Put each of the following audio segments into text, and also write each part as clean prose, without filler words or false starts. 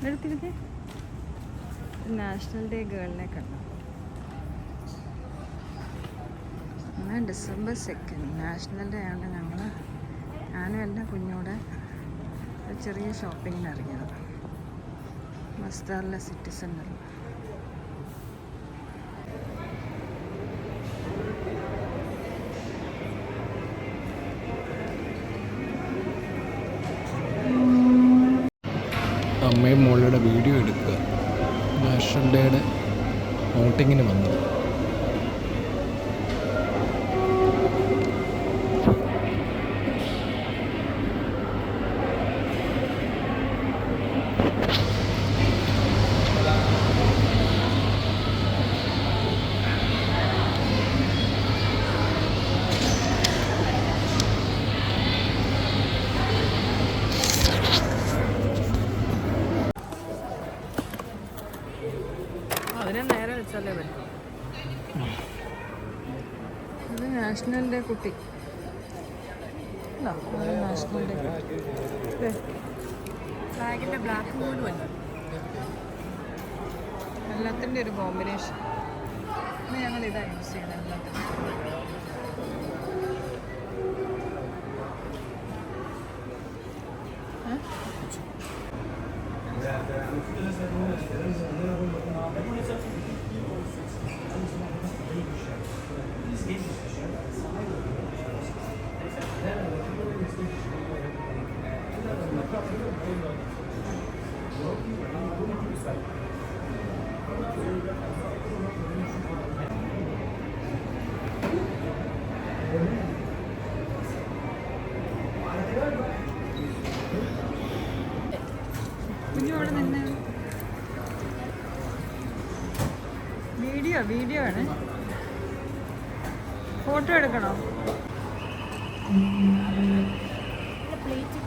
എടുത്തിരിക്കേ. National day ഗേളിനെ കണ്ടു. എന്നാൽ December 2 national day ആയതുകൊണ്ട് ഞാനും എൻ്റെ കുഞ്ഞോടെ ഒരു ചെറിയ ഷോപ്പിങ്ങിന് ഇറങ്ങിയത് മസ്താറിലെ സിറ്റി സെൻ്ററിൽ. അമ്മയും മോളുടെ വീഡിയോ എടുക്കുക. നാഷണൽ ഡേയുടെ ഔട്ടിങ്ങിന് വന്നത്. അതിനെ നേരെ വെച്ചാലേ പറ്റും. ഇത് നാഷണൽ ഡേ കുട്ടി. നാഷണൽ ഡേ ഫ്ലാഗിൻ്റെ ബ്ലാക്ക് മൂഡും അല്ല, എല്ലാത്തിൻ്റെ ഒരു കോമ്പിനേഷൻ. ഞങ്ങൾ ഇതാണ് യൂസ് ചെയ്യുന്നത് എല്ലാത്തിനും. കുഞ്ഞോടെ നിന്ന് വീഡിയോ ആണ്. ഫോട്ടോ എടുക്കണോ? പ്ലേറ്റ്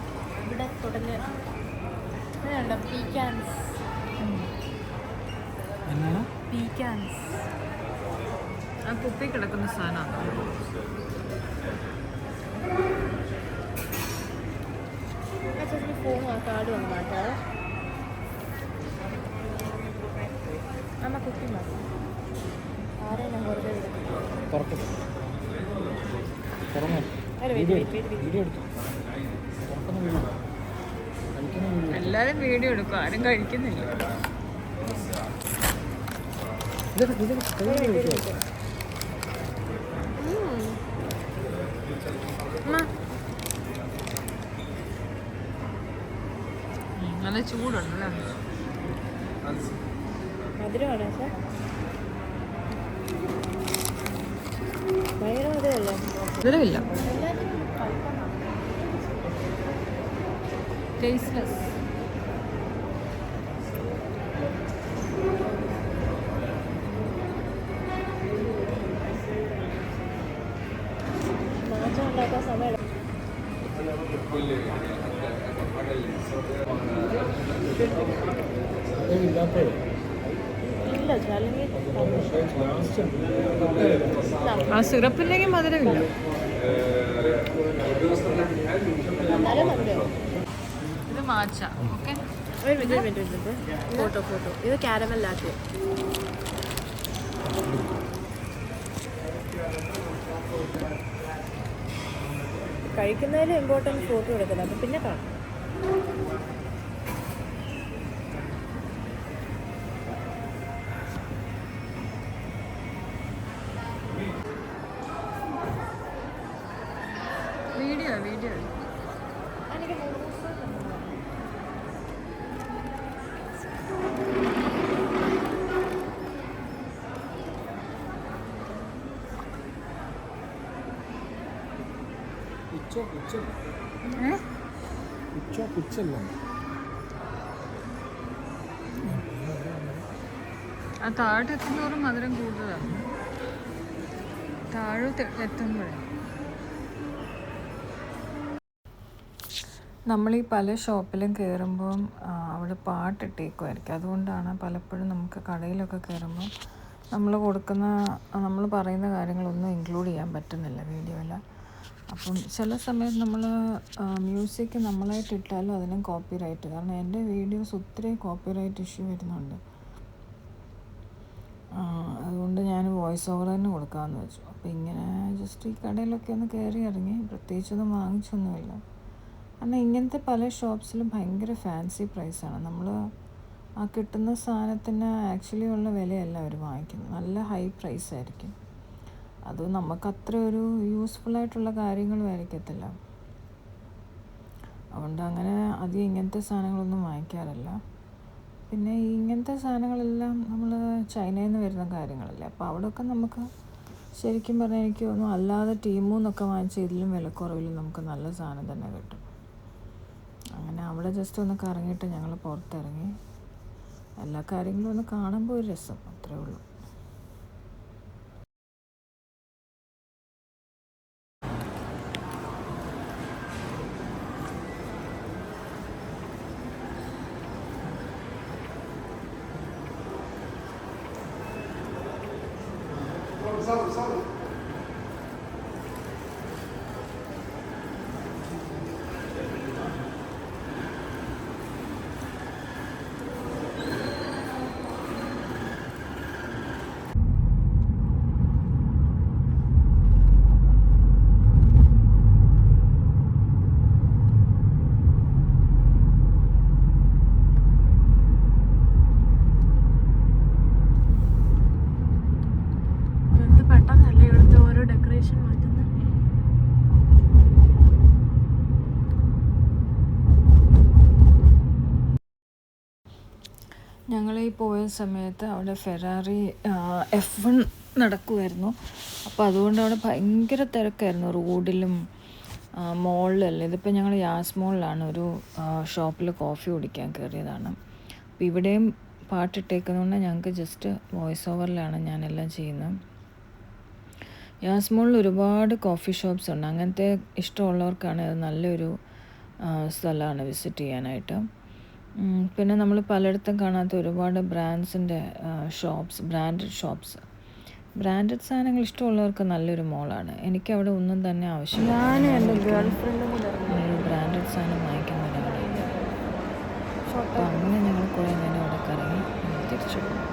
ഇവിടെ തുടങ്ങി പീക്കാൻസ്. പീക്കാൻസ് ആ കുപ്പി കിടക്കുന്ന സാധനമാണ്. ഫോൺ കാർഡ് വന്ന് മാറ്റാതെ അമ്മ കുപ്പി മാറ്റാം. ആരെല്ലാം വെറുതെ എല്ലാരും വീഡിയോ എടുക്കും, ആരും കഴിക്കുന്നില്ല. നല്ല ചൂടുണ്ടല്ലേ? മധുരമാണോ സാർ? ഭയങ്കര മധുരമല്ലേ? മധുരമില്ല, ടേസ്റ്റ്ലെസ്. മാറ്റം ഉണ്ടാക്കാൻ സമയം ഇല്ല. ആ സിറപ്പില്ലെങ്കിൽ മധുരമില്ല. ഇത് മാച്ച. ഓക്കെ, ഫോട്ടോ ഇത് കാരമൽ ലാtte. കഴിക്കുന്നതിൽ ഇമ്പോർട്ടൻറ്റ് ഫോട്ടോ എടുക്കുന്നത്, അപ്പം പിന്നെ കാണാം. വീഡിയോ ആ താഴോട്ട് എത്തുന്നതോറും മധുരം കൂടുതലാണ്. താഴോട്ട് എത്തുമ്പോഴേ നമ്മളീ പല ഷോപ്പിലും കയറുമ്പം അവിടെ പാട്ടിട്ടേക്കുമായിരിക്കും. അതുകൊണ്ടാണ് പലപ്പോഴും നമുക്ക് കടയിലൊക്കെ കയറുമ്പം നമ്മൾ പറയുന്ന കാര്യങ്ങളൊന്നും ഇൻക്ലൂഡ് ചെയ്യാൻ പറ്റുന്നില്ല വീഡിയോയിൽ. അപ്പം ചില സമയത്ത് നമ്മൾ മ്യൂസിക് നമ്മളായിട്ട് ഇട്ടാലും അതിനും കോപ്പിറൈറ്റ്, കാരണം എൻ്റെ വീഡിയോസ് ഒത്തിരി കോപ്പിറൈറ്റ് ഇഷ്യൂ വരുന്നുണ്ട്. അതുകൊണ്ട് ഞാൻ വോയിസ് ഓവർ തന്നെ കൊടുക്കാമെന്ന് വെച്ചു. അപ്പോൾ ഇങ്ങനെ ജസ്റ്റ് ഈ കടയിലൊക്കെ ഒന്ന് കയറി ഇറങ്ങി, പ്രത്യേകിച്ചൊന്നും വാങ്ങിച്ചൊന്നുമില്ല. കാരണം ഇങ്ങനത്തെ പല ഷോപ്സിലും ഭയങ്കര ഫാൻസി പ്രൈസാണ്. നമ്മൾ ആ കിട്ടുന്ന സാധനത്തിന് ആക്ച്വലി ഉള്ള വിലയല്ല അവർ വാങ്ങിക്കുന്നത്, നല്ല ഹൈ പ്രൈസ് ആയിരിക്കും. അത് നമുക്കത്ര ഒരു യൂസ്ഫുള്ളായിട്ടുള്ള കാര്യങ്ങളും ആയിരിക്കത്തില്ല. അതുകൊണ്ട് അങ്ങനെ അധികം ഇങ്ങനത്തെ സാധനങ്ങളൊന്നും വാങ്ങിക്കാറില്ല. പിന്നെ ഇങ്ങനത്തെ സാധനങ്ങളെല്ലാം നമ്മൾ ചൈനയിൽ നിന്ന് വരുന്ന കാര്യങ്ങളല്ലേ, അപ്പോൾ അവിടെയൊക്കെ നമുക്ക് ശരിക്കും പറഞ്ഞാൽ എനിക്ക് തോന്നുന്നു അല്ലാതെ ടീമൂന്നൊക്കെ വാങ്ങിച്ച ഇതിലും വിലക്കുറവിൽ നമുക്ക് നല്ല സാധനം തന്നെ കിട്ടും. അങ്ങനെ അവിടെ ജസ്റ്റ് ഒന്ന് കറങ്ങിയിട്ട് ഞങ്ങൾ പുറത്തിറങ്ങി. എല്ലാ കാര്യങ്ങളും ഒന്ന് കാണുമ്പോൾ ഒരു രസം, അത്രേ ഉള്ളൂ. പെട്ടെന്നല്ലേ ഇവിടുത്തെ ഓരോ ഡെക്കറേഷൻ മാറ്റുന്നത്. ഞങ്ങൾ ഈ പോയ സമയത്ത് അവിടെ ഫെറാറി F1 നടക്കുമായിരുന്നു. അപ്പോൾ അതുകൊണ്ട് അവിടെ ഭയങ്കര തിരക്കായിരുന്നു റോഡിലും മോളിലല്ലേ. ഇതിപ്പോൾ ഞങ്ങൾ യാസ് മോളിലാണ് ഒരു ഷോപ്പിൽ കോഫി കുടിക്കാൻ കയറിയതാണ്. അപ്പോൾ ഇവിടെയും പാട്ടിട്ടേക്കുന്നതുകൊണ്ട് ഞങ്ങൾക്ക് ജസ്റ്റ് വോയിസ് ഓവറിലാണ് ഞാനെല്ലാം ചെയ്യുന്നത്. യാസ് മോളിൽ ഒരുപാട് കോഫി ഷോപ്സ് ഉണ്ട്. അങ്ങനത്തെ ഇഷ്ടമുള്ളവർക്കാണ് ഇത് നല്ലൊരു സ്ഥലമാണ് വിസിറ്റ് ചെയ്യാനായിട്ട്. പിന്നെ നമ്മൾ പലയിടത്തും കാണാത്ത ഒരുപാട് ബ്രാൻഡ്സിൻ്റെ ബ്രാൻഡഡ് സാധനങ്ങൾ ഇഷ്ടമുള്ളവർക്ക് നല്ലൊരു മോളാണ്. എനിക്കവിടെ ഒന്നും തന്നെ ആവശ്യമില്ല. ഞാനും എൻ്റെ ഗേൾ ഫ്രണ്ടും കൂടെ ബ്രാൻഡഡ് സാധനം വാങ്ങിക്കുന്ന ഒരാളാണ്. അപ്പോൾ അങ്ങനെ ഞങ്ങൾ കുറേ നേരം അവിടെ കറങ്ങി തിരിച്ചു പോകും.